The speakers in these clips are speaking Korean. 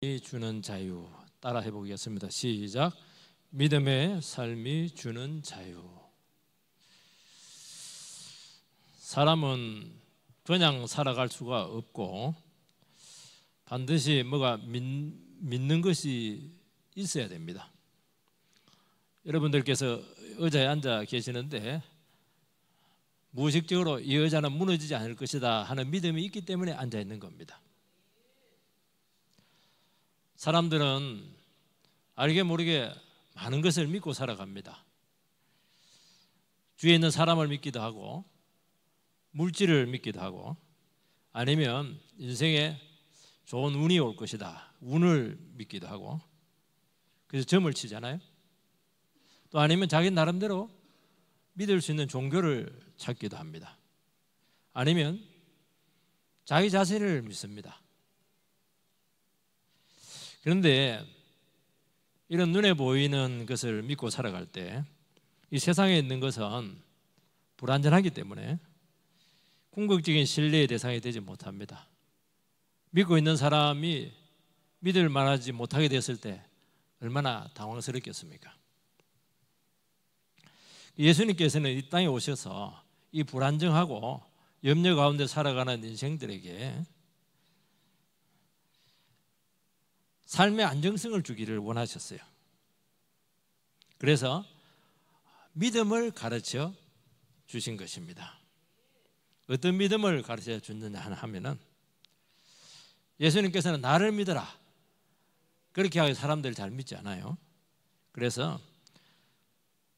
주는 자유 따라 해보겠습니다. 시작. 믿음의 삶이 주는 자유. 사람은 그냥 살아갈 수가 없고 반드시 뭐가 믿는 것이 있어야 됩니다. 여러분들께서 의자에 앉아 계시는데 무의식적으로 이 의자는 무너지지 않을 것이다 하는 믿음이 있기 때문에 앉아 있는 겁니다. 사람들은 알게 모르게 많은 것을 믿고 살아갑니다. 주위에 있는 사람을 믿기도 하고 물질을 믿기도 하고 아니면 인생에 좋은 운이 올 것이다 운을 믿기도 하고 그래서 점을 치잖아요. 또 아니면 자기 나름대로 믿을 수 있는 종교를 찾기도 합니다. 아니면 자기 자신을 믿습니다. 그런데 이런 눈에 보이는 것을 믿고 살아갈 때 이 세상에 있는 것은 불완전하기 때문에 궁극적인 신뢰의 대상이 되지 못합니다. 믿고 있는 사람이 믿을 만하지 못하게 됐을 때 얼마나 당황스럽겠습니까? 예수님께서는 이 땅에 오셔서 이 불안정하고 염려 가운데 살아가는 인생들에게 삶의 안정성을 주기를 원하셨어요. 그래서 믿음을 가르쳐 주신 것입니다. 어떤 믿음을 가르쳐 주느냐 하면은 예수님께서는 나를 믿어라 그렇게 하고 사람들 잘 믿지 않아요. 그래서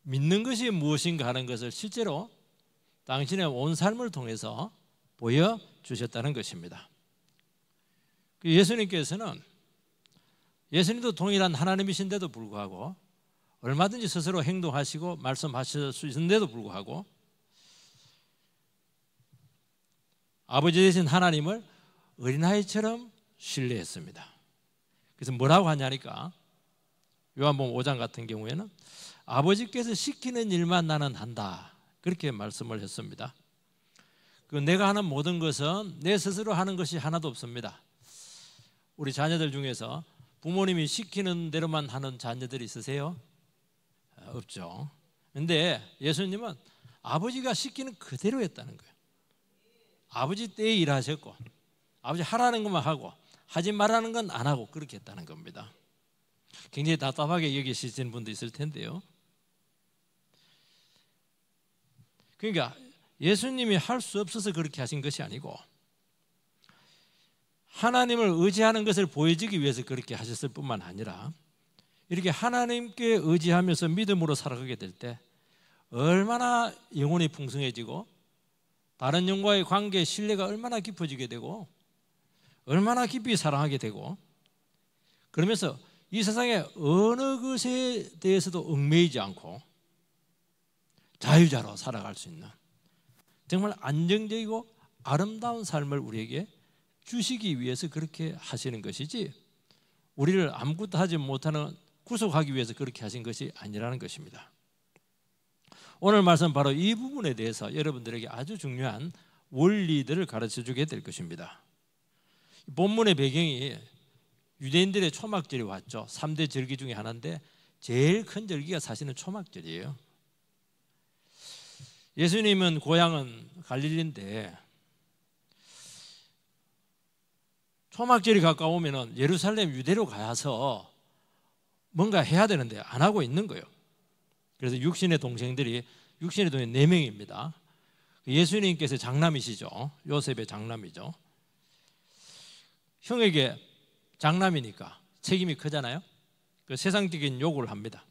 믿는 것이 무엇인가 하는 것을 실제로 당신의 온 삶을 통해서 보여주셨다는 것입니다. 예수님께서는 예수님도 동일한 하나님이신데도 불구하고 얼마든지 스스로 행동하시고 말씀하실 수 있는데도 불구하고 아버지 되신 하나님을 어린아이처럼 신뢰했습니다. 그래서 뭐라고 하냐니까 요한복음 5장 같은 경우에는 아버지께서 시키는 일만 나는 한다 그렇게 말씀을 했습니다. 내가 하는 모든 것은 내 스스로 하는 것이 하나도 없습니다. 우리 자녀들 중에서 부모님이 시키는 대로만 하는 자녀들이 있으세요? 없죠. 그런데 예수님은 아버지가 시키는 그대로 했다는 거예요. 아버지 때에 일하셨고 아버지 하라는 것만 하고 하지 말라는 건 안 하고 그렇게 했다는 겁니다. 굉장히 답답하게 여기시는 분도 있을 텐데요. 그러니까 예수님이 할 수 없어서 그렇게 하신 것이 아니고 하나님을 의지하는 것을 보여주기 위해서 그렇게 하셨을 뿐만 아니라 이렇게 하나님께 의지하면서 믿음으로 살아가게 될 때 얼마나 영혼이 풍성해지고 다른 영과의 관계, 신뢰가 얼마나 깊어지게 되고 얼마나 깊이 사랑하게 되고 그러면서 이 세상에 어느 것에 대해서도 얽매이지 않고 자유자로 살아갈 수 있는 정말 안정적이고 아름다운 삶을 우리에게 주시기 위해서 그렇게 하시는 것이지 우리를 아무것도 하지 못하는 구속하기 위해서 그렇게 하신 것이 아니라는 것입니다. 오늘 말씀 바로 이 부분에 대해서 여러분들에게 아주 중요한 원리들을 가르쳐주게 될 것입니다. 본문의 배경이 유대인들의 초막절이 왔죠. 3대 절기 중에 하나인데 제일 큰 절기가 사실은 초막절이에요. 예수님은 고향은 갈릴리인데 초막절이 가까우면 예루살렘 유대로 가서 뭔가 해야 되는데 안 하고 있는 거예요. 그래서 육신의 동생들이 4명입니다. 예수님께서 장남이시죠. 요셉의 장남이죠. 형에게 장남이니까 책임이 크잖아요. 그 세상적인 요구를 합니다.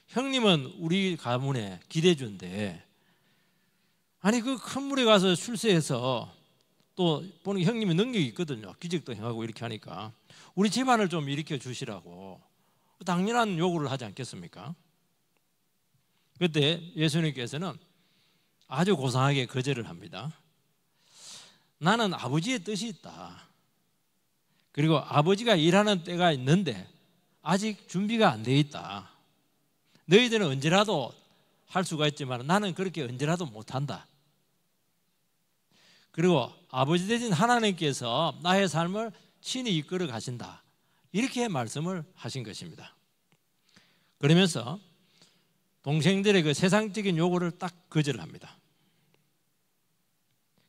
형님은 우리 가문의 기대주인데 아니 그 큰 물에 가서 출세해서 또 보는 형님이 능력이 있거든요. 기적도 행하고 이렇게 하니까 우리 집안을 좀 일으켜 주시라고 당연한 요구를 하지 않겠습니까? 그때 예수님께서는 아주 고상하게 거절을 합니다. 나는 아버지의 뜻이 있다. 그리고 아버지가 일하는 때가 있는데 아직 준비가 안 돼 있다. 너희들은 언제라도 할 수가 있지만 나는 그렇게 언제라도 못한다. 그리고 아버지 되신 하나님께서 나의 삶을 친히 이끌어 가신다. 이렇게 말씀을 하신 것입니다. 그러면서 동생들의 그 세상적인 요구를 딱 거절합니다.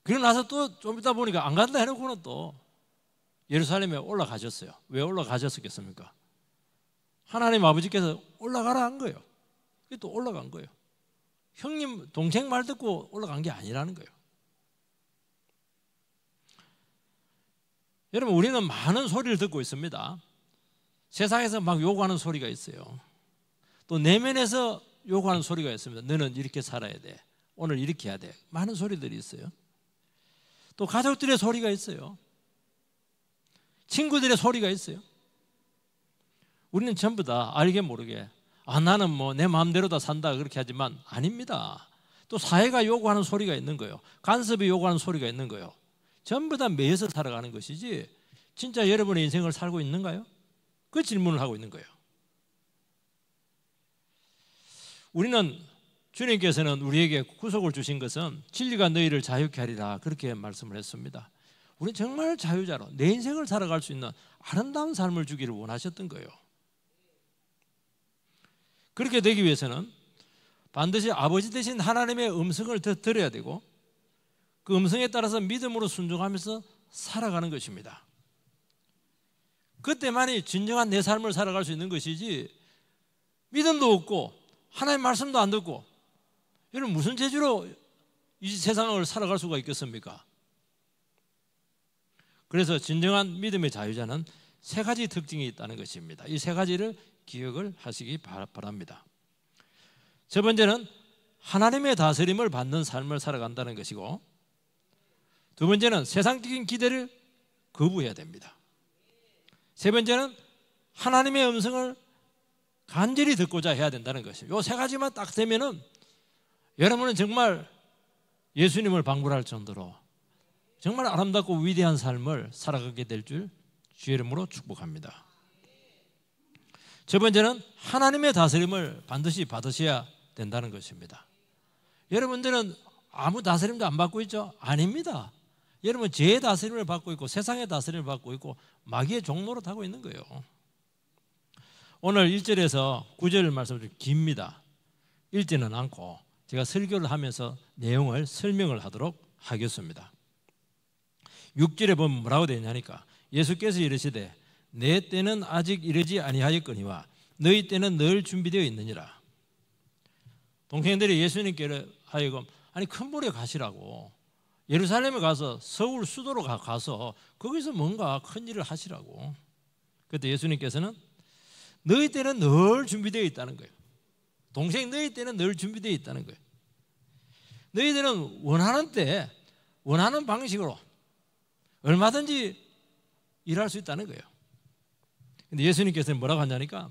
그러고 나서 또 좀 있다 보니까 안 간다 해놓고는 또 예루살렘에 올라가셨어요. 왜 올라가셨겠습니까? 하나님 아버지께서 올라가라 한 거예요. 또 올라간 거예요. 형님, 동생 말 듣고 올라간 게 아니라는 거예요. 여러분, 우리는 많은 소리를 듣고 있습니다. 세상에서 막 요구하는 소리가 있어요. 또 내면에서 요구하는 소리가 있습니다. 너는 이렇게 살아야 돼. 오늘 이렇게 해야 돼. 많은 소리들이 있어요. 또 가족들의 소리가 있어요. 친구들의 소리가 있어요. 우리는 전부 다 알게 모르게 나는 뭐 내 마음대로 다 산다 그렇게 하지만 아닙니다. 또 사회가 요구하는 소리가 있는 거예요. 간섭이 요구하는 소리가 있는 거예요. 전부 다 매여서 살아가는 것이지 진짜 여러분의 인생을 살고 있는가요? 그 질문을 하고 있는 거예요. 우리는 주님께서는 우리에게 구속을 주신 것은 진리가 너희를 자유케 하리라 그렇게 말씀을 했습니다. 우리는 정말 자유자로 내 인생을 살아갈 수 있는 아름다운 삶을 주기를 원하셨던 거예요. 그렇게 되기 위해서는 반드시 아버지 되신 하나님의 음성을 더 들어야 되고 그 음성에 따라서 믿음으로 순종하면서 살아가는 것입니다. 그때만이 진정한 내 삶을 살아갈 수 있는 것이지 믿음도 없고 하나님의 말씀도 안 듣고 여러분 무슨 재주로 이 세상을 살아갈 수가 있겠습니까? 그래서 진정한 믿음의 자유자는 세 가지 특징이 있다는 것입니다. 이 세 가지를 기억을 하시기 바랍니다. 첫 번째는 하나님의 다스림을 받는 삶을 살아간다는 것이고 두 번째는 세상적인 기대를 거부해야 됩니다. 세 번째는 하나님의 음성을 간절히 듣고자 해야 된다는 것이에요. 이 세 가지만 딱 되면은 여러분은 정말 예수님을 방불할 정도로 정말 아름답고 위대한 삶을 살아가게 될 줄 주의 이름으로 축복합니다. 첫 번째는 하나님의 다스림을 반드시 받으셔야 된다는 것입니다. 여러분들은 아무 다스림도 안 받고 있죠? 아닙니다. 여러분 죄의 다스림을 받고 있고 세상의 다스림을 받고 있고 마귀의 종노릇 하고 있는 거예요. 오늘 1절에서 9절 말씀 좀 깁니다. 읽지는 않고 제가 설교를 하면서 내용을 설명을 하도록 하겠습니다. 6절에 보면 뭐라고 되어 있냐니까 예수께서 이르시되 내 때는 아직 이르지 아니하였거니와 너희 때는 늘 준비되어 있느니라. 동생들이 예수님께 하여금 아니 큰 보리에 가시라고 예루살렘에 가서 서울 수도로 가서 거기서 뭔가 큰 일을 하시라고. 그때 예수님께서는 너희 때는 늘 준비되어 있다는 거예요. 동생 너희 때는 늘 준비되어 있다는 거예요. 너희들은 원하는 때 원하는 방식으로 얼마든지 일할 수 있다는 거예요. 근데 예수님께서는 뭐라고 하냐니까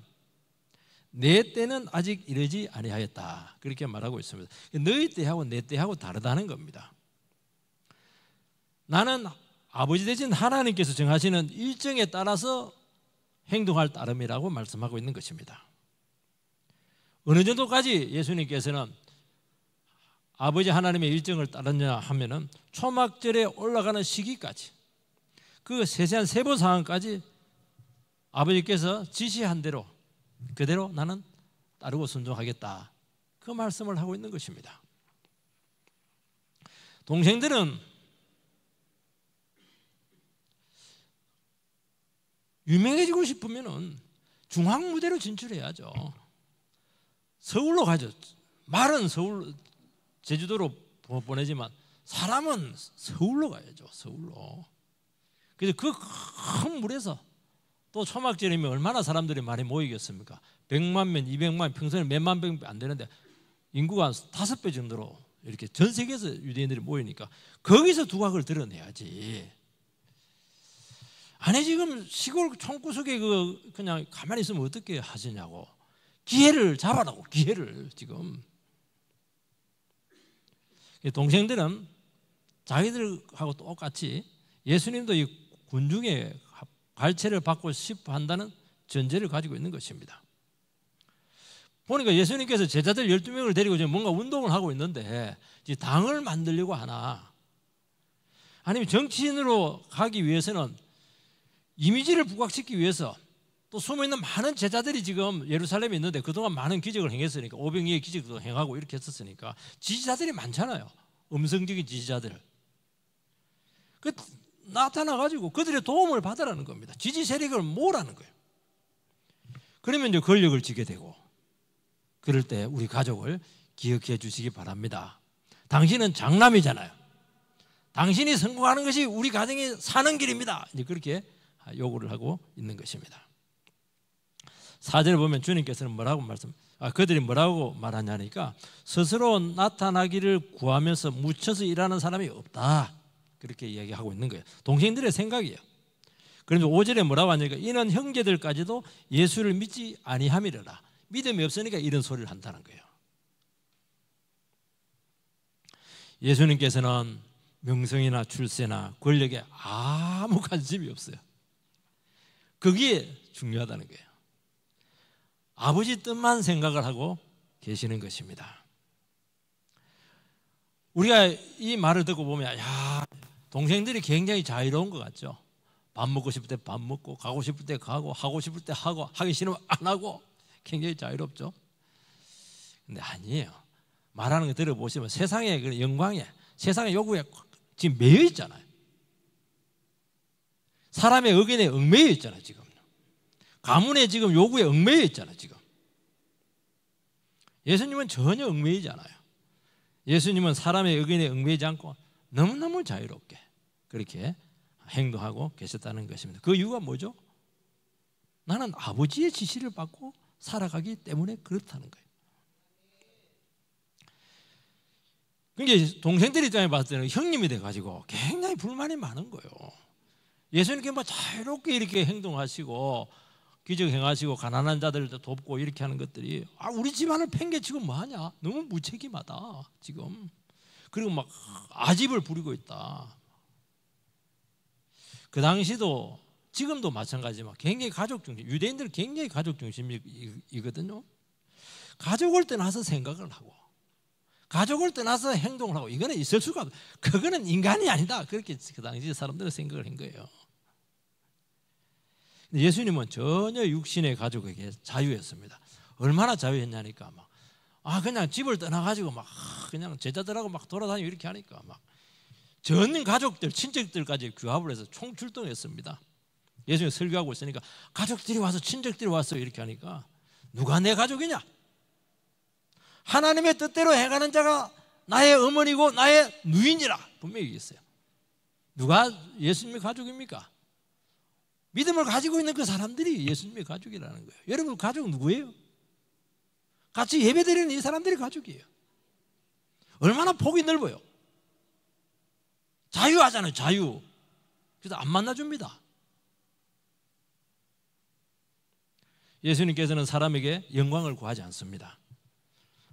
내 때는 아직 이르지 아니하였다 그렇게 말하고 있습니다. 너희 때하고 내 때하고 다르다는 겁니다. 나는 아버지 되신 하나님께서 정하시는 일정에 따라서 행동할 따름이라고 말씀하고 있는 것입니다. 어느 정도까지 예수님께서는 아버지 하나님의 일정을 따르냐 하면은 초막절에 올라가는 시기까지 그 세세한 세부 사항까지 아버지께서 지시한 대로 그대로 나는 따르고 순종하겠다 그 말씀을 하고 있는 것입니다. 동생들은 유명해지고 싶으면은 중앙무대로 진출해야죠. 서울로 가죠. 말은 서울 제주도로 보내지만 사람은 서울로 가야죠. 서울로. 그래서 그 큰 물에서 또 초막절이면 얼마나 사람들이 많이 모이겠습니까? 100만 명, 200만 명, 평소에 몇만 명 안 되는데 인구가 5배 정도로 이렇게 전 세계에서 유대인들이 모이니까 거기서 두각을 드러내야지. 아니 지금 시골 총구석에 그냥 가만히 있으면 어떻게 하시냐고. 기회를 잡아라고. 기회를 지금. 동생들은 자기들하고 똑같이 예수님도 이 군중의 갈채를 받고 싶어 한다는 전제를 가지고 있는 것입니다. 보니까 예수님께서 제자들 12명을 데리고 지금 뭔가 운동을 하고 있는데 당을 만들려고 하나 아니면 정치인으로 가기 위해서는 이미지를 부각시키기 위해서 또 숨어있는 많은 제자들이 지금 예루살렘에 있는데 그동안 많은 기적을 행했으니까, 오병이의 기적도 행하고 이렇게 했었으니까 지지자들이 많잖아요. 음성적인 지지자들. 그 나타나가지고 그들의 도움을 받으라는 겁니다. 지지 세력을 모으라는 거예요. 그러면 이제 권력을 쥐게 되고, 그럴 때 우리 가족을 기억해 주시기 바랍니다. 당신은 장남이잖아요. 당신이 성공하는 것이 우리 가정이 사는 길입니다. 이제 그렇게 요구를 하고 있는 것입니다. 4절에 보면 주님께서는 그들이 뭐라고 말하냐니까, 스스로 나타나기를 구하면서 묻혀서 일하는 사람이 없다, 그렇게 이야기하고 있는 거예요. 동생들의 생각이에요. 그러면서 5절에 뭐라고 하냐니까, 이는 형제들까지도 예수를 믿지 아니함이라라. 믿음이 없으니까 이런 소리를 한다는 거예요. 예수님께서는 명성이나 출세나 권력에 아무 관심이 없어요. 그게 중요하다는 거예요. 아버지 뜻만 생각을 하고 계시는 것입니다. 우리가 이 말을 듣고 보면, 야, 동생들이 굉장히 자유로운 것 같죠. 밥 먹고 싶을 때 밥 먹고, 가고 싶을 때 가고, 하고 싶을 때 하고, 하기 싫으면 안 하고, 굉장히 자유롭죠. 근데 아니에요. 말하는 거 들어보시면 세상의 그 영광에, 세상의 요구에 지금 매여 있잖아요. 사람의 의견에 얽매여 있잖아요. 지금 가문의 지금 요구에 얽매여 있잖아요. 지금 예수님은 전혀 얽매이지 않아요. 예수님은 사람의 의견에 얽매이지 않고 너무너무 자유롭게 그렇게 행동하고 계셨다는 것입니다. 그 이유가 뭐죠? 나는 아버지의 지시를 받고 살아가기 때문에 그렇다는 거예요. 그러니까 동생들 입장에 봤을 때는 형님이 돼가지고 굉장히 불만이 많은 거예요. 예수님께 뭐 자유롭게 이렇게 행동하시고 기적 행하시고 가난한 자들도 돕고 이렇게 하는 것들이, 우리 집안을 팽개치고 뭐하냐, 너무 무책임하다 지금. 그리고 막 아집을 부리고 있다. 그 당시도 지금도 마찬가지지만 굉장히 가족 중심, 유대인들은 굉장히 가족 중심이거든요. 가족을 떠나서 생각을 하고 가족을 떠나서 행동을 하고, 이거는 있을 수가 없어요. 그거는 인간이 아니다, 그렇게 그 당시 사람들은 생각을 한 거예요. 예수님은 전혀 육신의 가족에게 자유했습니다. 얼마나 자유했냐니까, 그냥 집을 떠나가지고 그냥 제자들하고 돌아다니고 이렇게 하니까 전 가족들, 친척들까지 규합을 해서 총출동했습니다. 예수님이 설교하고 있으니까 가족들이 와서, 친척들이 와서 이렇게 하니까, 누가 내 가족이냐? 하나님의 뜻대로 행하는 자가 나의 어머니고 나의 누인이라 분명히 얘기했어요. 누가 예수님의 가족입니까? 믿음을 가지고 있는 그 사람들이 예수님의 가족이라는 거예요. 여러분, 가족 누구예요? 같이 예배드리는 이 사람들이 가족이에요. 얼마나 폭이 넓어요. 자유하잖아요, 자유. 그래서 안 만나줍니다. 예수님께서는 사람에게 영광을 구하지 않습니다.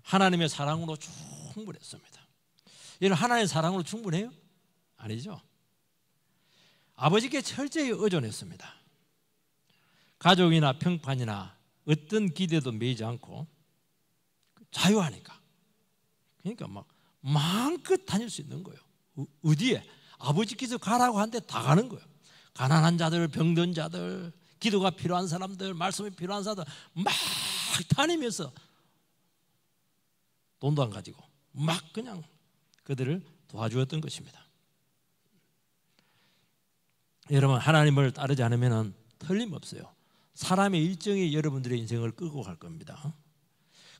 하나님의 사랑으로 충분했습니다. 이런 하나님의 사랑으로 충분해요? 아니죠. 아버지께 철저히 의존했습니다. 가족이나 평판이나 어떤 기대도 매이지 않고 자유하니까. 그러니까 마음껏 다닐 수 있는 거예요. 어디에? 아버지께서 가라고 한 데 다 가는 거예요. 가난한 자들, 병든 자들, 기도가 필요한 사람들, 말씀이 필요한 사람들 막 다니면서 돈도 안 가지고 막 그냥 그들을 도와주었던 것입니다. 여러분, 하나님을 따르지 않으면 틀림없어요. 사람의 일정이 여러분들의 인생을 끌고 갈 겁니다.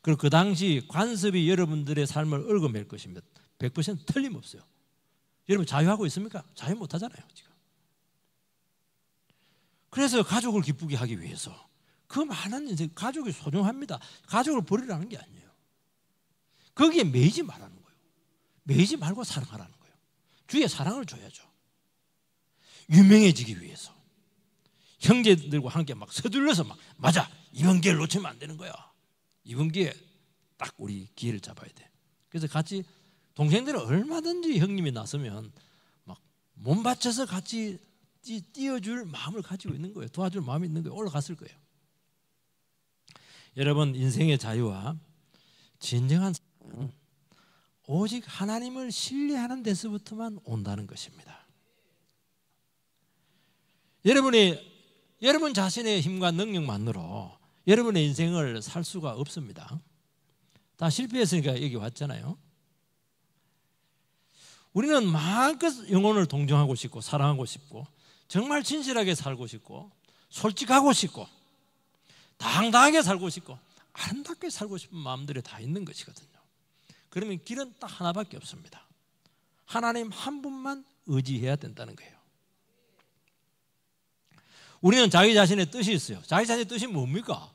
그리고 그 당시 관습이 여러분들의 삶을 얽어맬 것입니다. 100% 틀림없어요. 여러분 자유하고 있습니까? 자유 못하잖아요 지금. 그래서 가족을 기쁘게 하기 위해서 그 많은 인생, 가족이 소중합니다. 가족을 버리라는 게 아니에요. 거기에 매이지 말라는 거예요. 매이지 말고 사랑하라는 거예요. 주의 사랑을 줘야죠. 유명해지기 위해서 형제들과 함께 서둘러서 맞아, 이번 기회를 놓치면 안 되는 거야. 이번 기회에 딱 우리 기회를 잡아야 돼. 그래서 같이 동생들은 얼마든지 형님이 나서면 몸 바쳐서 같이 띄워줄 마음을 가지고 있는 거예요. 도와줄 마음이 있는 거예요. 올라갔을 거예요. 여러분, 인생의 자유와 진정한 사랑은 오직 하나님을 신뢰하는 데서부터만 온다는 것입니다. 여러분이 여러분 자신의 힘과 능력만으로 여러분의 인생을 살 수가 없습니다. 다 실패했으니까 여기 왔잖아요. 우리는 마음껏 영혼을 동정하고 싶고 사랑하고 싶고 정말 진실하게 살고 싶고 솔직하고 싶고 당당하게 살고 싶고 아름답게 살고 싶은 마음들이 다 있는 것이거든요. 그러면 길은 딱 하나밖에 없습니다. 하나님 한 분만 의지해야 된다는 거예요. 우리는 자기 자신의 뜻이 있어요. 자기 자신의 뜻이 뭡니까?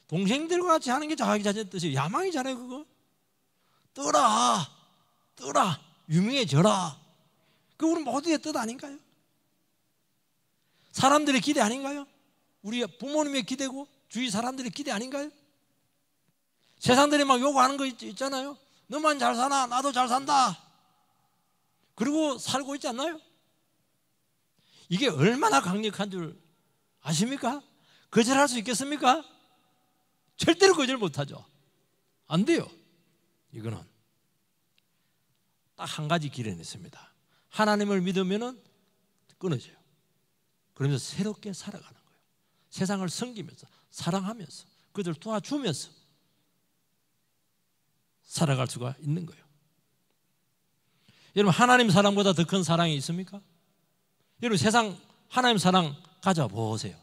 동생들과 같이 하는 게 자기 자신의 뜻이에요. 야망이잖아요, 그거. 뜨라, 유명해져라. 그거 우리 모두의 뜻 아닌가요? 사람들의 기대 아닌가요? 우리 부모님의 기대고 주위 사람들의 기대 아닌가요? 세상들이 막 요구하는 거 있잖아요. 너만 잘 사나 나도 잘 산다. 그리고 살고 있지 않나요? 이게 얼마나 강력한 줄 아십니까? 거절할 수 있겠습니까? 절대로 거절 못하죠. 안 돼요. 이거는 딱 한 가지 길은 있습니다. 하나님을 믿으면 끊어져요. 그러면서 새롭게 살아가는 거예요. 세상을 섬기면서 사랑하면서 그들 도와주면서 살아갈 수가 있는 거예요. 여러분 하나님 사랑보다 더 큰 사랑이 있습니까? 여러분 세상 하나님 사랑 가져보세요.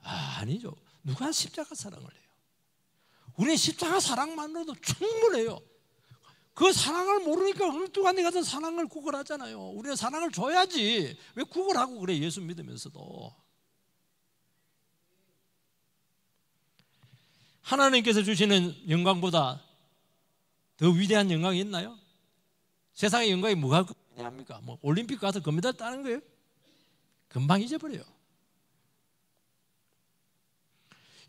아니죠. 누가 십자가 사랑을 해요? 우리는 십자가 사랑만으로도 충분해요. 그 사랑을 모르니까 엉뚱한 데 가서 사랑을 구걸하잖아요. 우리는 사랑을 줘야지 왜 구걸하고 그래? 예수 믿으면서도. 하나님께서 주시는 영광보다 더 위대한 영광이 있나요? 세상의 영광이 뭐가 위대합니까? 뭐 올림픽 가서 금메달 따는 거예요? 금방 잊어버려요.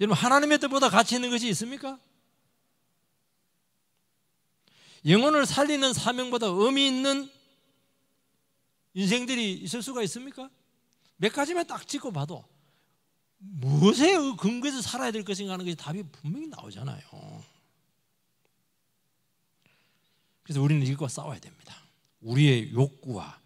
여러분 하나님의 뜻보다 가치 있는 것이 있습니까? 영혼을 살리는 사명보다 의미 있는 인생들이 있을 수가 있습니까? 몇 가지만 딱 짚고 봐도 무엇에 근거해서 살아야 될 것인가 하는 것이 답이 분명히 나오잖아요. 그래서 우리는 이것과 싸워야 됩니다. 우리의 욕구와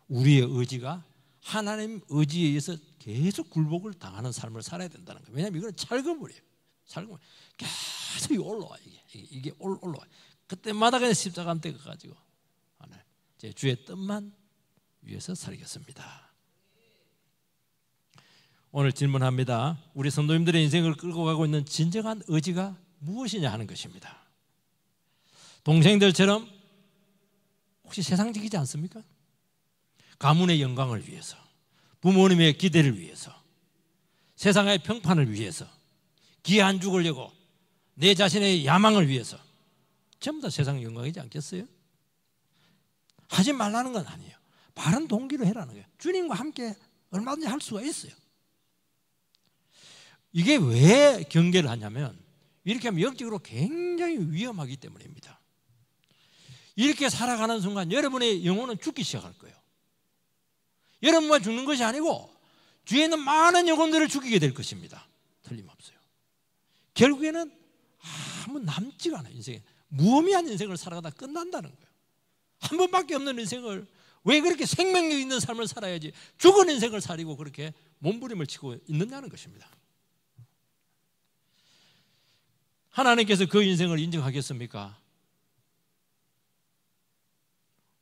우리의 의지가 하나님 의지에 의해서 계속 굴복을 당하는 삶을 살아야 된다는 거예요. 왜냐하면 이건 찰거물이에요. 찰거물. 계속 올라와 이게 올라와. 그때마다 그냥 십자가한테 가가지고 제 주의 뜻만 위해서 살겠습니다. 오늘 질문합니다. 우리 성도님들의 인생을 끌고 가고 있는 진정한 의지가 무엇이냐 하는 것입니다. 동생들처럼 혹시 세상적이지 않습니까? 가문의 영광을 위해서, 부모님의 기대를 위해서, 세상의 평판을 위해서, 기회 안 죽으려고 내 자신의 야망을 위해서 전부 다 세상 영광이지 않겠어요? 하지 말라는 건 아니에요. 바른 동기로 해라는 거예요. 주님과 함께 얼마든지 할 수가 있어요. 이게 왜 경계를 하냐면 이렇게 하면 영적으로 굉장히 위험하기 때문입니다. 이렇게 살아가는 순간 여러분의 영혼은 죽기 시작할 거예요. 여러분만 죽는 것이 아니고 주위에 있는 많은 영혼들을 죽이게 될 것입니다. 틀림없어요. 결국에는 아무 남지가 않아요. 인생에 무의미한 인생을 살아가다 끝난다는 거예요. 한 번밖에 없는 인생을 왜 그렇게 생명력 있는 삶을 살아야지 죽은 인생을 살이고 그렇게 몸부림을 치고 있느냐는 것입니다. 하나님께서 그 인생을 인정하겠습니까?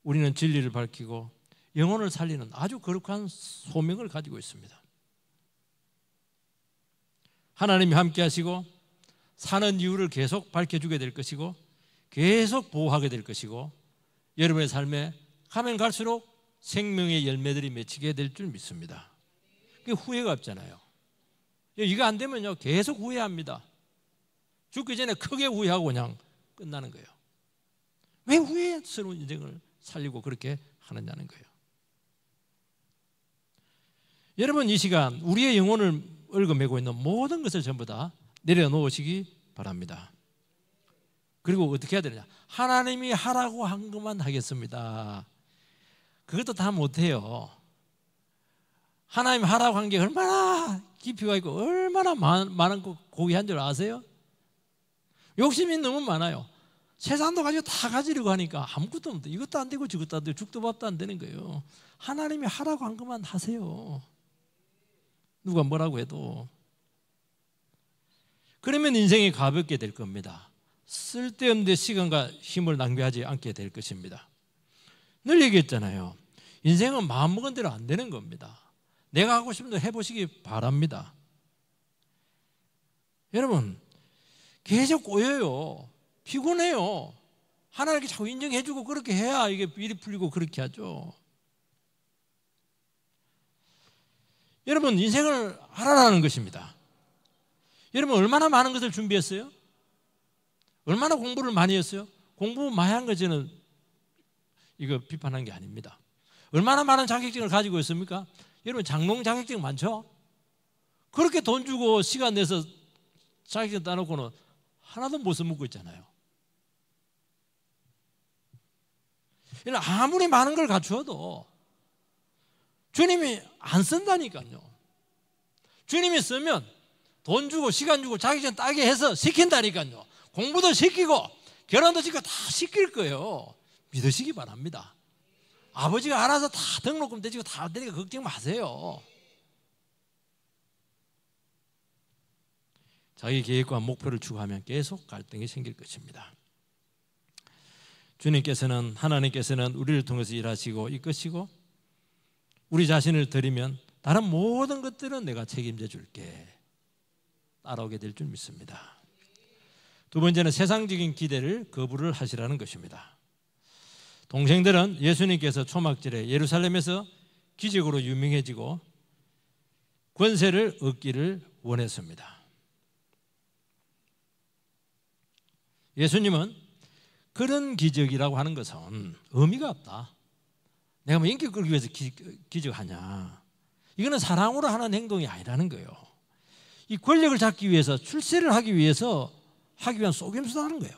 우리는 진리를 밝히고 영혼을 살리는 아주 거룩한 소명을 가지고 있습니다. 하나님이 함께 하시고 사는 이유를 계속 밝혀주게 될 것이고 계속 보호하게 될 것이고 여러분의 삶에 가면 갈수록 생명의 열매들이 맺히게 될 줄 믿습니다. 그게 후회가 없잖아요. 이거 안 되면요 계속 후회합니다. 죽기 전에 크게 후회하고 그냥 끝나는 거예요. 왜 후회스러운 인생을 살리고 그렇게 하느냐는 거예요. 여러분 이 시간 우리의 영혼을 얽어매고 있는 모든 것을 전부 다 내려놓으시기 바랍니다. 그리고 어떻게 해야 되느냐? 하나님이 하라고 한 것만 하겠습니다. 그것도 다 못해요. 하나님 하라고 한 게 얼마나 깊이가 있고 얼마나 많은 고귀한 줄 아세요? 욕심이 너무 많아요. 세상도 가지고 다 가지려고 하니까 아무것도 없는데 이것도 안 되고 저것도 안 되고 죽도 밥도 안 되는 거예요. 하나님이 하라고 한 것만 하세요. 누가 뭐라고 해도. 그러면 인생이 가볍게 될 겁니다. 쓸데없는 데 시간과 힘을 낭비하지 않게 될 것입니다. 늘 얘기했잖아요. 인생은 마음먹은 대로 안 되는 겁니다. 내가 하고 싶은 대로 해보시기 바랍니다. 여러분, 계속 꼬여요. 피곤해요. 하나님께 자꾸 인정해주고 그렇게 해야 이게 일이 풀리고 그렇게 하죠. 여러분, 인생을 알아라는 것입니다. 여러분, 얼마나 많은 것을 준비했어요? 얼마나 공부를 많이 했어요? 공부 많이 한 거 저는 이거 비판한 게 아닙니다. 얼마나 많은 자격증을 가지고 있습니까? 여러분, 장롱 자격증 많죠? 그렇게 돈 주고 시간 내서 자격증 따놓고는 하나도 못 써먹고 있잖아요. 아무리 많은 걸 갖추어도 주님이 안 쓴다니까요. 주님이 쓰면 돈 주고 시간 주고 자격증 따게 해서 시킨다니까요. 공부도 시키고 결혼도 시키고 다 시킬 거예요. 믿으시기 바랍니다. 아버지가 알아서 다 등록금 떼지고 다 되니까 걱정 마세요. 자기 계획과 목표를 추구하면 계속 갈등이 생길 것입니다. 주님께서는, 하나님께서는 우리를 통해서 일하시고 이끄시고 우리 자신을 드리면 다른 모든 것들은 내가 책임져 줄게 따라오게 될 줄 믿습니다. 두 번째는 세상적인 기대를 거부를 하시라는 것입니다. 동생들은 예수님께서 초막절에 예루살렘에서 기적으로 유명해지고 권세를 얻기를 원했습니다. 예수님은 그런 기적이라고 하는 것은 의미가 없다. 내가 뭐 인기 끌기 위해서 기적하냐. 이거는 사랑으로 하는 행동이 아니라는 거예요. 이 권력을 잡기 위해서, 출세를 하기 위해서 하기 위한 속임수라는 거예요.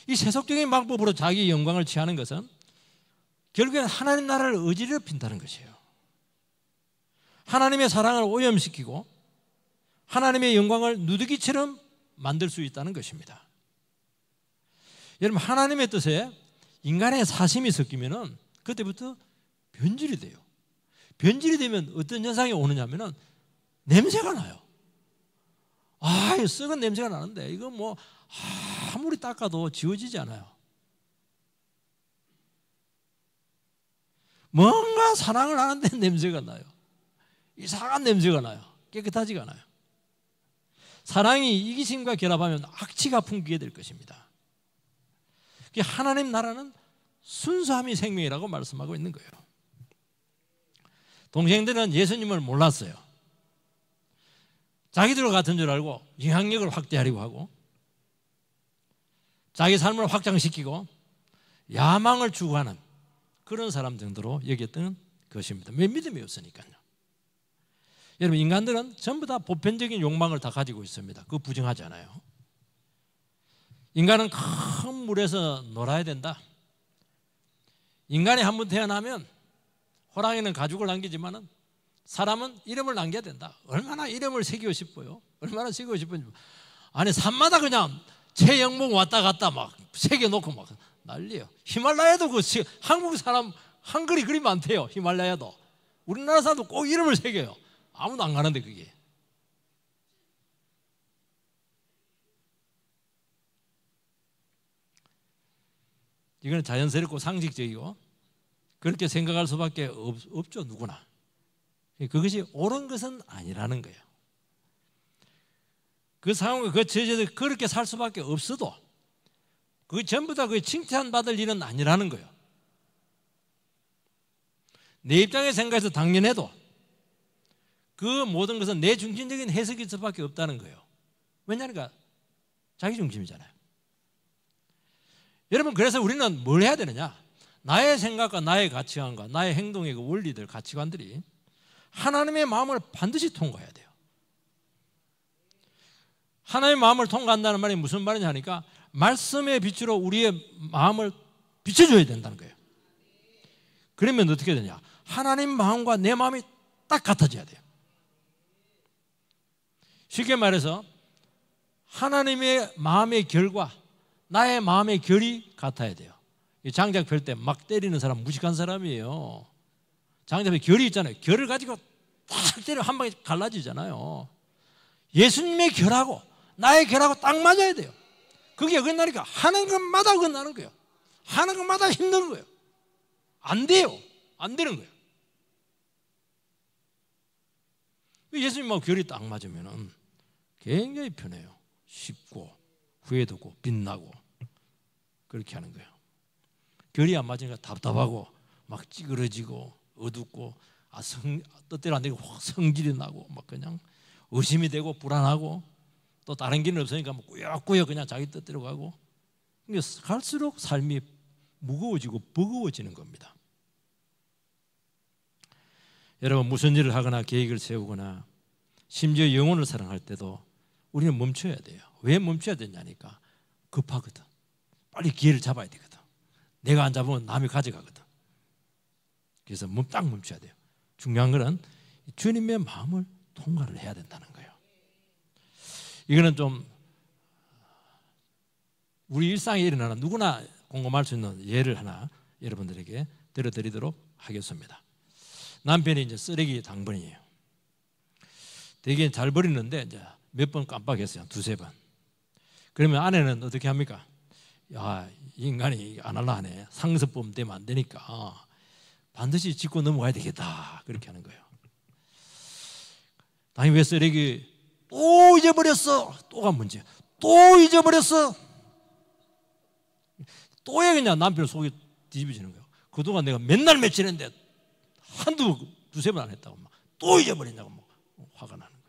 이 세속적인 방법으로 자기의 영광을 취하는 것은 결국엔 하나님 나라를 어지럽힌다는 것이에요. 하나님의 사랑을 오염시키고 하나님의 영광을 누더기처럼 만들 수 있다는 것입니다. 여러분, 하나님의 뜻에 인간의 사심이 섞이면은 그때부터 변질이 돼요. 변질이 되면 어떤 현상이 오느냐면은 냄새가 나요. 이 썩은 냄새가 나는데 이거 뭐 아무리 닦아도 지워지지 않아요. 뭔가 사랑을 하는데 냄새가 나요. 이상한 냄새가 나요. 깨끗하지가 않아요. 사랑이 이기심과 결합하면 악취가 풍기게 될 것입니다. 하나님 나라는 순수함이 생명이라고 말씀하고 있는 거예요. 동생들은 예수님을 몰랐어요. 자기들 같은 줄 알고 영향력을 확대하려고 하고 자기 삶을 확장시키고 야망을 추구하는 그런 사람 정도로 여겼던 것입니다. 왜 믿음이 없으니까요. 여러분, 인간들은 전부 다 보편적인 욕망을 다 가지고 있습니다. 그거 부정하지 않아요. 인간은 큰 물에서 놀아야 된다. 인간이 한 번 태어나면 호랑이는 가죽을 남기지만은 사람은 이름을 남겨야 된다. 얼마나 이름을 새기고 싶어요. 얼마나 새기고 싶은지. 아니, 산마다 그냥 최영목 왔다 갔다 막 새겨놓고 막 난리예요. 히말라야도 한국 사람 한글이 그리 많대요. 히말라야도. 우리나라 사람도 꼭 이름을 새겨요. 아무도 안 가는데 그게. 이거는 자연스럽고 상식적이고 그렇게 생각할 수밖에 없죠, 누구나. 그것이 옳은 것은 아니라는 거예요. 그 상황과 그 처지에서 그렇게 살 수밖에 없어도 그 전부 다 칭찬받을 일은 아니라는 거예요. 내 입장에 생각해서 당연해도 그 모든 것은 내 중심적인 해석일 수밖에 없다는 거예요. 왜냐하니까 자기 중심이잖아요. 여러분, 그래서 우리는 뭘 해야 되느냐? 나의 생각과 나의 가치관과 나의 행동의 그 원리들, 가치관들이 하나님의 마음을 반드시 통과해야 돼요. 하나님의 마음을 통과한다는 말이 무슨 말이냐 하니까 말씀의 빛으로 우리의 마음을 비춰줘야 된다는 거예요. 그러면 어떻게 되냐? 하나님 마음과 내 마음이 딱 같아져야 돼요. 쉽게 말해서 하나님의 마음의 결과 나의 마음의 결이 같아야 돼요. 장작 펼 때 막 때리는 사람 무식한 사람이에요. 장작 펼 결이 있잖아요. 결을 가지고 딱 때려 한 방에 갈라지잖아요. 예수님의 결하고 나의 결하고 딱 맞아야 돼요. 그게 어긋나니까 하는 것마다 어긋나는 거예요. 하는 것마다 힘든 거예요. 안 돼요. 안 되는 거예요. 예수님하고 결이 딱 맞으면 굉장히 편해요. 쉽고 후회도 없고 빛나고 그렇게 하는 거예요. 결이 안 맞으니까 답답하고 막 찌그러지고 어둡고 뜻대로 안 되고 확 성질이 나고 막 그냥 의심이 되고 불안하고 또 다른 길은 없으니까 뭐 꾸역꾸역 그냥 자기 뜻대로 가고 갈수록 삶이 무거워지고 버거워지는 겁니다. 여러분 무슨 일을 하거나 계획을 세우거나 심지어 영혼을 사랑할 때도 우리는 멈춰야 돼요. 왜 멈춰야 되냐니까 급하거든. 빨리 기회를 잡아야 되거든. 내가 안 잡으면 남이 가져가거든. 그래서 딱 멈춰야 돼요. 중요한 것은 주님의 마음을 통과를 해야 된다는 거예요. 이거는 좀 우리 일상에 일어나는 누구나 공감할 수 있는 예를 하나 여러분들에게 들어드리도록 하겠습니다. 남편이 이제 쓰레기 당번이에요. 되게 잘 버리는데 이제 몇 번 깜빡했어요. 두세 번. 그러면 아내는 어떻게 합니까? 야, 이 인간이 안 할라 하네. 상습범 되면 안 되니까 반드시 짚고 넘어가야 되겠다. 그렇게 하는 거예요. 당연히 왜 쓰레기 또 잊어버렸어. 또가 문제야. 또 잊어버렸어. 또에 그냥 남편 속이 뒤집어지는 거예요. 그동안 내가 맨날 며칠 했는데 두세 번 안 했다고 막 또 잊어버렸냐고 막 화가 나는 거예요.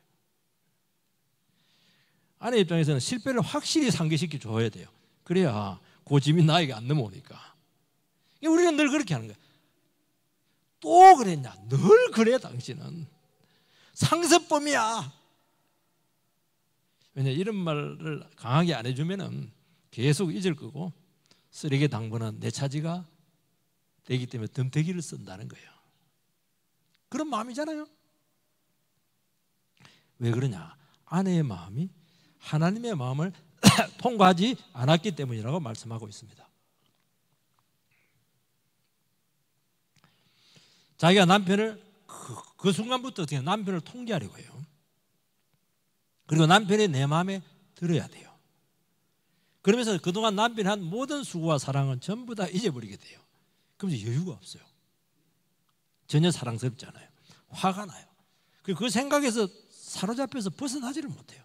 아내 입장에서는 실패를 확실히 상기시켜 줘야 돼요. 그래야 고집이 나에게 안 넘어오니까. 우리는 늘 그렇게 하는 거예요. 또 그랬냐? 늘 그래 당신은. 상습범이야. 왜냐 이런 말을 강하게 안 해주면은 계속 잊을 거고 쓰레기 당번은 내 차지가 되기 때문에 덤태기를 쓴다는 거예요. 그런 마음이잖아요. 왜 그러냐? 아내의 마음이 하나님의 마음을 통과하지 않았기 때문이라고 말씀하고 있습니다. 자기가 남편을 그 순간부터 어떻게 남편을 통제하려고 해요. 그리고 남편이 내 마음에 들어야 돼요. 그러면서 그동안 남편이 한 모든 수고와 사랑은 전부 다 잊어버리게 돼요. 그럼 이제 여유가 없어요. 전혀 사랑스럽지 않아요. 화가 나요. 그리고 그 생각에서 사로잡혀서 벗어나지를 못해요.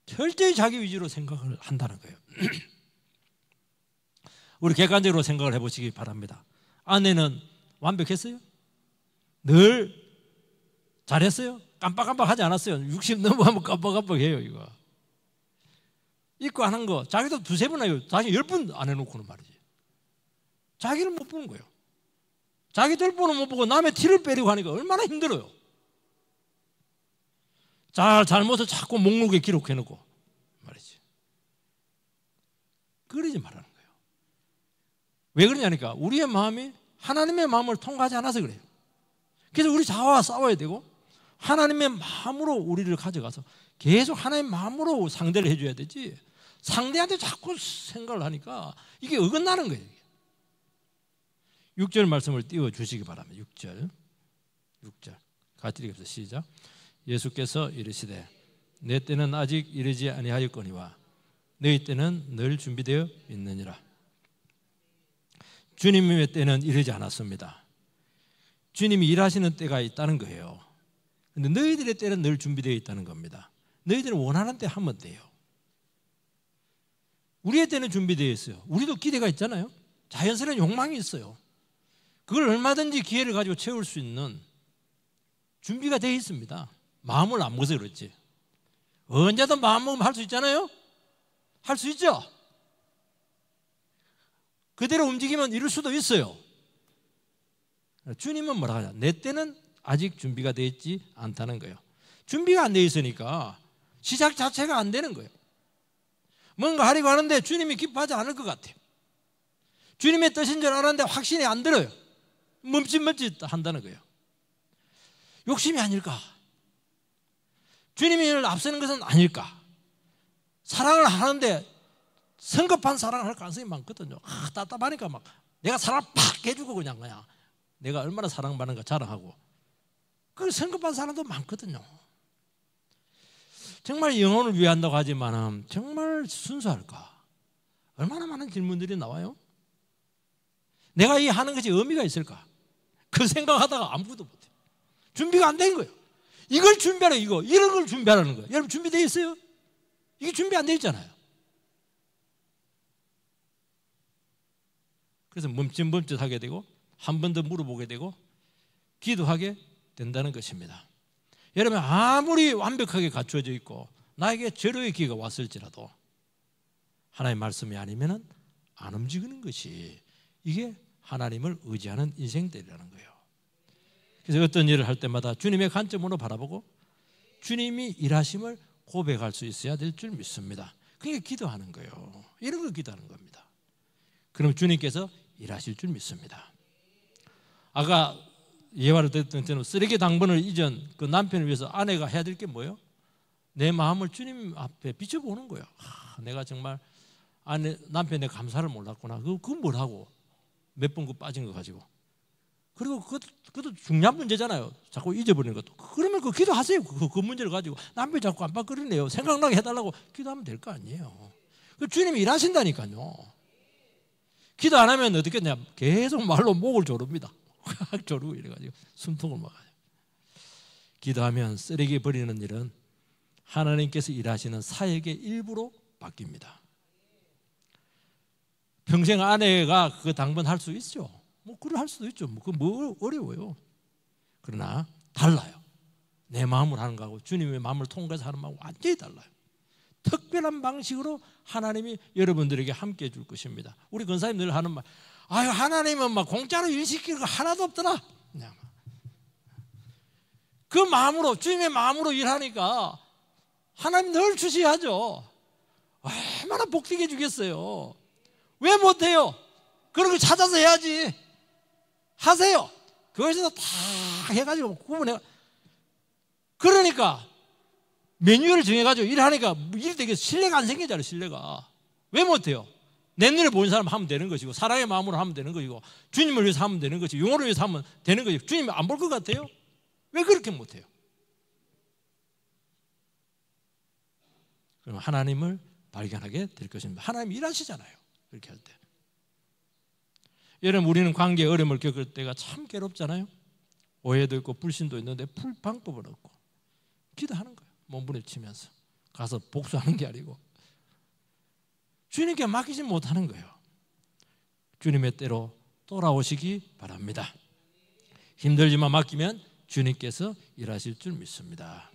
철저히 자기 위주로 생각을 한다는 거예요. 우리 객관적으로 생각을 해보시기 바랍니다. 아내는 완벽했어요? 늘 잘했어요? 깜빡깜빡 하지 않았어요? 60 넘어가면 깜빡깜빡해요. 이거 잊고 하는 거 자기도 두세 번 해요. 자기 10번 안 해놓고는 말이지. 자기를 못 보는 거예요. 자기 될 번은 못 보고 남의 티를 빼려고 하니까 얼마나 힘들어요. 잘못을 자꾸 목록에 기록해놓고 말이지. 그러지 말라는 거예요. 왜 그러냐니까 우리의 마음이 하나님의 마음을 통과하지 않아서 그래요. 그래서 우리 자아와 싸워야 되고 하나님의 마음으로 우리를 가져가서 계속 하나님의 마음으로 상대를 해줘야 되지 상대한테 자꾸 생각을 하니까 이게 어긋나는 거예요. 6절 말씀을 띄워주시기 바랍니다. 6절 같이 읽읍시다. 시작. 예수께서 이르시되 내 때는 아직 이르지 아니하였거니와 너희 때는 늘 준비되어 있느니라. 주님의 때는 이르지 않았습니다. 주님이 일하시는 때가 있다는 거예요. 근데 너희들의 때는 늘 준비되어 있다는 겁니다. 너희들은 원하는 때 하면 돼요. 우리의 때는 준비되어 있어요. 우리도 기대가 있잖아요. 자연스러운 욕망이 있어요. 그걸 얼마든지 기회를 가지고 채울 수 있는 준비가 되어 있습니다. 마음을 안 먹어서 그렇지. 언제든 마음 먹으면 할 수 있잖아요. 할 수 있죠. 그대로 움직이면 이룰 수도 있어요. 주님은 뭐라 하냐? 내 때는 아직 준비가 되어 있지 않다는 거예요. 준비가 안 되어 있으니까 시작 자체가 안 되는 거예요. 뭔가 하려고 하는데 주님이 기뻐하지 않을 것 같아요. 주님의 뜻인 줄 알았는데 확신이 안 들어요. 멈칫멈칫 한다는 거예요. 욕심이 아닐까? 주님이 앞서는 것은 아닐까? 사랑을 하는데 성급한 사랑을 할 가능성이 많거든요. 답답하니까 막 내가 사랑을 팍 해주고 그냥 내가 얼마나 사랑받는가 자랑하고 그걸 성급한 사람도 많거든요. 정말 영혼을 위한다고 하지만 정말 순수할까? 얼마나 많은 질문들이 나와요. 내가 이 하는 것이 의미가 있을까? 그 생각하다가 아무것도 못해요. 준비가 안 된 거예요. 이걸 준비하라, 이런 걸 준비하라는 거예요. 여러분 준비되어 있어요? 이게 준비 안 되어 있잖아요. 그래서 멈칫멈칫하게 되고 한 번 더 물어보게 되고 기도하게 된다는 것입니다. 여러분 아무리 완벽하게 갖추어져 있고 나에게 절호의 기회가 왔을지라도 하나님의 말씀이 아니면 안 움직이는 것이 이게 하나님을 의지하는 인생들이라는 거예요. 그래서 어떤 일을 할 때마다 주님의 관점으로 바라보고 주님이 일하심을 고백할 수 있어야 될 줄 믿습니다. 그게 기도하는 거예요. 이런 걸 기도하는 겁니다. 그럼 주님께서 일하실 줄 믿습니다. 아까 예화를 듣던 때는 쓰레기 당번을 잊은 그 남편을 위해서 아내가 해야 될 게 뭐예요? 내 마음을 주님 앞에 비춰보는 거예요. 내가 정말 남편의 감사를 몰랐구나. 그거 뭐라고? 몇 번 그 빠진 거 가지고. 그리고 그것도 중요한 문제잖아요. 자꾸 잊어버리는 것도. 그러면 그 기도하세요. 그 문제를 가지고 남편이 자꾸 깜빡거리네요. 생각나게 해달라고 기도하면 될 거 아니에요. 그 주님이 일하신다니까요. 기도 안 하면 어떻게 했냐? 계속 말로 목을 조릅니다. 확 조르고 이래가지고 숨통을 막아요. 기도하면 쓰레기 버리는 일은 하나님께서 일하시는 사역의 일부로 바뀝니다. 평생 아내가 그 당번할 수 있죠. 그걸 할 수도 있죠. 뭐 어려워요. 그러나 달라요. 내 마음으로 하는 거하고 주님의 마음을 통과해서 하는 거하고 완전히 달라요. 특별한 방식으로 하나님이 여러분들에게 함께 해줄 것입니다. 우리 권사님 늘 하는 말, 아유 하나님은 막 공짜로 일 시키는 거 하나도 없더라. 그 마음으로 주님의 마음으로 일하니까 하나님 늘 주셔야죠. 얼마나 복되게 해주겠어요. 왜 못해요? 그런 걸 찾아서 해야지. 하세요. 그것에서 다 해가지고 구분해. 그러니까 매뉴얼을 정해가지고 일하니까 일 되게 신뢰가 안 생기잖아요. 신뢰가. 왜 못해요? 내 눈에 보이는 사람 하면 되는 것이고 사랑의 마음으로 하면 되는 것이고 주님을 위해서 하면 되는 것이고 영혼을 위해서 하면 되는 것이고 주님이 안 볼 것 같아요? 왜 그렇게 못해요? 그럼 하나님을 발견하게 될 것입니다. 하나님이 일하시잖아요. 그렇게 할 때. 여러분 우리는 관계에 어려움을 겪을 때가 참 괴롭잖아요. 오해도 있고 불신도 있는데 풀 방법은 없고 기도하는 거예요. 몸부림치면서 가서 복수하는 게 아니고 주님께 맡기지 못하는 거예요. 주님의 때로 돌아오시기 바랍니다. 힘들지만 맡기면 주님께서 일하실 줄 믿습니다.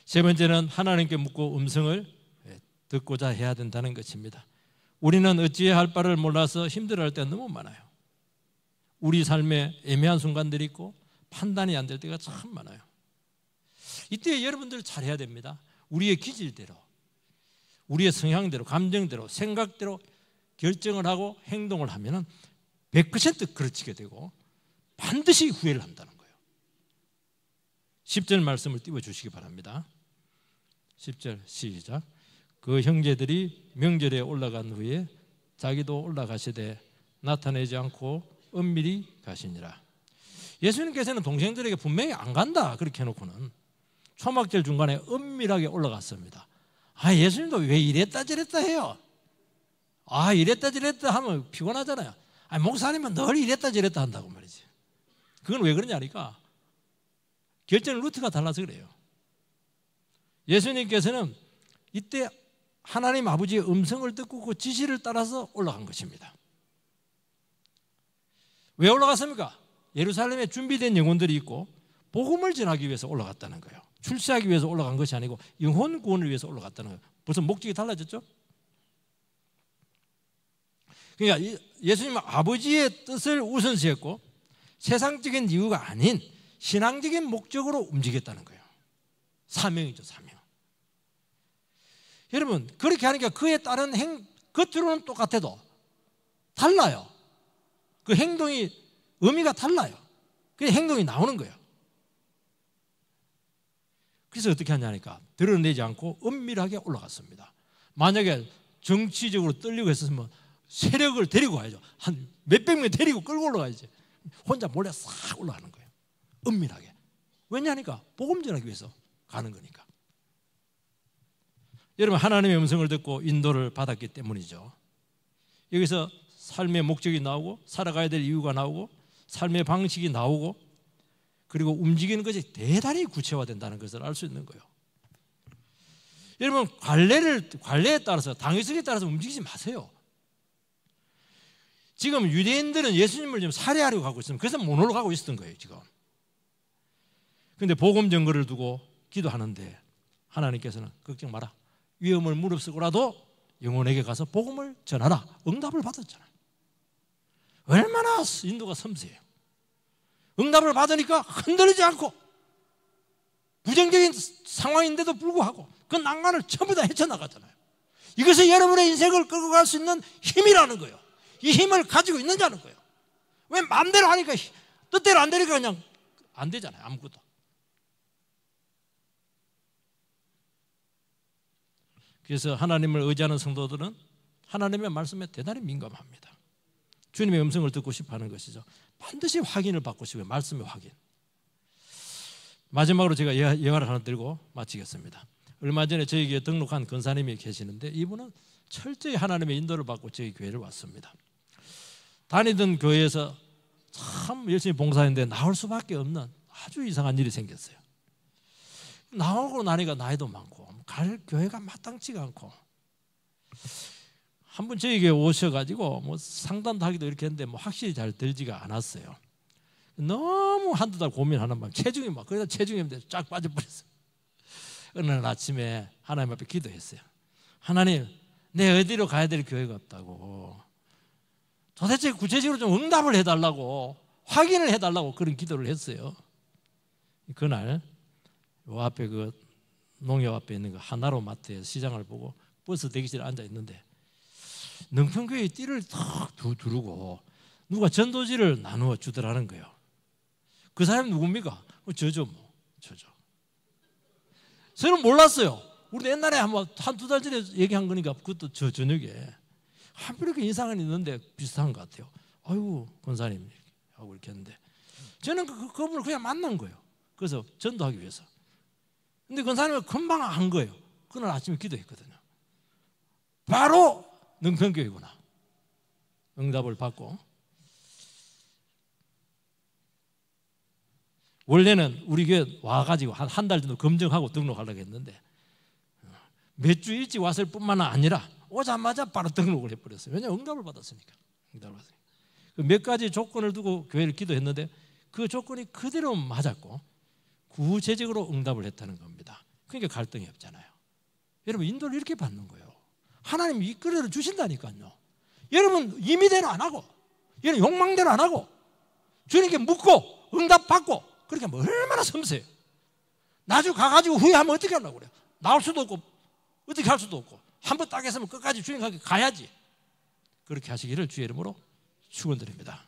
세 번째는 하나님께 묻고 음성을 듣고자 해야 된다는 것입니다. 우리는 어찌해야 할 바를 몰라서 힘들어할 때가 너무 많아요. 우리 삶에 애매한 순간들이 있고 판단이 안 될 때가 참 많아요. 이때 여러분들 잘해야 됩니다. 우리의 기질대로, 우리의 성향대로, 감정대로, 생각대로 결정을 하고 행동을 하면 100% 그르치게 되고 반드시 후회를 한다는 거예요. 10절 말씀을 띄워주시기 바랍니다. 10절 시작. 그 형제들이 명절에 올라간 후에 자기도 올라가시되 나타내지 않고 은밀히 가시니라. 예수님께서는 동생들에게 분명히 안 간다 그렇게 해놓고는 초막절 중간에 은밀하게 올라갔습니다. 예수님도 왜 이랬다 저랬다 해요? 이랬다 저랬다 하면 피곤하잖아요. 목사님은 늘 이랬다 저랬다 한다고 말이지. 그건 왜 그러냐니까 결정 루트가 달라서 그래요. 예수님께서는 이때 하나님 아버지의 음성을 듣고 그 지시를 따라서 올라간 것입니다. 왜 올라갔습니까? 예루살렘에 준비된 영혼들이 있고 복음을 전하기 위해서 올라갔다는 거예요. 출세하기 위해서 올라간 것이 아니고 영혼 구원을 위해서 올라갔다는 거예요. 벌써 목적이 달라졌죠? 그러니까 예수님은 아버지의 뜻을 우선시했고 세상적인 이유가 아닌 신앙적인 목적으로 움직였다는 거예요. 사명이죠, 사명. 여러분 그렇게 하니까 그에 따른 겉으로는 똑같아도 달라요. 그 행동이 의미가 달라요. 그 행동이 나오는 거예요. 그래서 어떻게 하냐니까 드러내지 않고 은밀하게 올라갔습니다. 만약에 정치적으로 떨리고 했었으면 세력을 데리고 가야죠. 한 몇백 명 데리고 끌고 올라가야지. 혼자 몰래 싹 올라가는 거예요. 은밀하게. 왜냐니까 복음 전하기 위해서 가는 거니까. 여러분, 하나님의 음성을 듣고 인도를 받았기 때문이죠. 여기서 삶의 목적이 나오고 살아가야 될 이유가 나오고 삶의 방식이 나오고 그리고 움직이는 것이 대단히 구체화된다는 것을 알 수 있는 거예요. 여러분, 관례에 따라서 당위성에 따라서 움직이지 마세요. 지금 유대인들은 예수님을 좀 살해하려고 하고 있습니다. 그래서 모노로 가고 있었던 거예요 지금. 그런데 복음 증거를 두고 기도하는데 하나님께서는 걱정 마라, 위험을 무릅쓰고라도 영혼에게 가서 복음을 전하라. 응답을 받았잖아요. 얼마나 인도가 섬세해요. 응답을 받으니까 흔들리지 않고 부정적인 상황인데도 불구하고 그 난관을 전부 다 헤쳐나가잖아요. 이것이 여러분의 인생을 끌고 갈 수 있는 힘이라는 거예요. 이 힘을 가지고 있느냐는 거예요. 왜 마음대로 하니까, 뜻대로 안 되니까 그냥 안 되잖아요. 아무것도. 그래서 하나님을 의지하는 성도들은 하나님의 말씀에 대단히 민감합니다. 주님의 음성을 듣고 싶어하는 것이죠. 반드시 확인을 받고 싶어요. 말씀의 확인. 마지막으로 제가 예화를 하나 들고 마치겠습니다. 얼마 전에 저희 교회에 등록한 권사님이 계시는데 이분은 철저히 하나님의 인도를 받고 저희 교회를 왔습니다. 다니던 교회에서 참 열심히 봉사했는데 나올 수밖에 없는 아주 이상한 일이 생겼어요. 나오고 나니까 나이도 많고 갈 교회가 마땅치가 않고, 한 번 저희 교회 오셔가지고 뭐 상담도 하기도 이렇게 했는데 뭐 확실히 잘 들지가 않았어요. 너무 한두 달 고민하는 밤 체중이 막 그래서 체중이 쫙 빠져버렸어요. 어느 날 아침에 하나님 앞에 기도했어요. 하나님, 내 어디로 가야 될 교회가 없다고, 도대체 구체적으로 좀 응답을 해달라고, 확인을 해달라고 그런 기도를 했어요. 그날 요 앞에 그 농협 앞에 있는 그 하나로 마트에 시장을 보고 버스 대기실에 앉아 있는데 능평교회의 띠를 탁 두르고 누가 전도지를 나누어 주더라는 거예요. 그 사람이 누굽니까? 저죠 뭐. 저죠. 저는 몰랐어요. 우리 옛날에 한두 달 전에 얘기한 거니까 그것도 저 저녁에 한 번 이렇게 인상은 있는데 비슷한 것 같아요. 아이고 권사님 하고 이렇게 했는데 저는 그분을 그냥 만난 거예요. 그래서 전도하기 위해서. 근데 권사님은 금방 한 거예요. 그날 아침에 기도했거든요. 바로 능평교회구나. 응답을 받고. 원래는 우리 교회 와가지고 한 달 정도 검증하고 등록하려고 했는데 몇 주 일찍 왔을 뿐만 아니라 오자마자 바로 등록을 해버렸어요. 왜냐하면 응답을 받았으니까. 몇 가지 조건을 두고 교회를 기도했는데 그 조건이 그대로 맞았고 구체적으로 응답을 했다는 겁니다. 그러니까 갈등이 없잖아요. 여러분, 인도를 이렇게 받는 거예요. 하나님이 이끌어 주신다니까요. 여러분 임의대로 안 하고, 여러분 욕망대로 안 하고, 주님께 묻고 응답받고 그렇게 하면 얼마나 섬세해요. 나중에 가가지고 후회하면 어떻게 하려고 그래요. 나올 수도 없고 어떻게 할 수도 없고, 한번 딱 했으면 끝까지 주님께 가야지. 그렇게 하시기를 주의 이름으로 축원드립니다.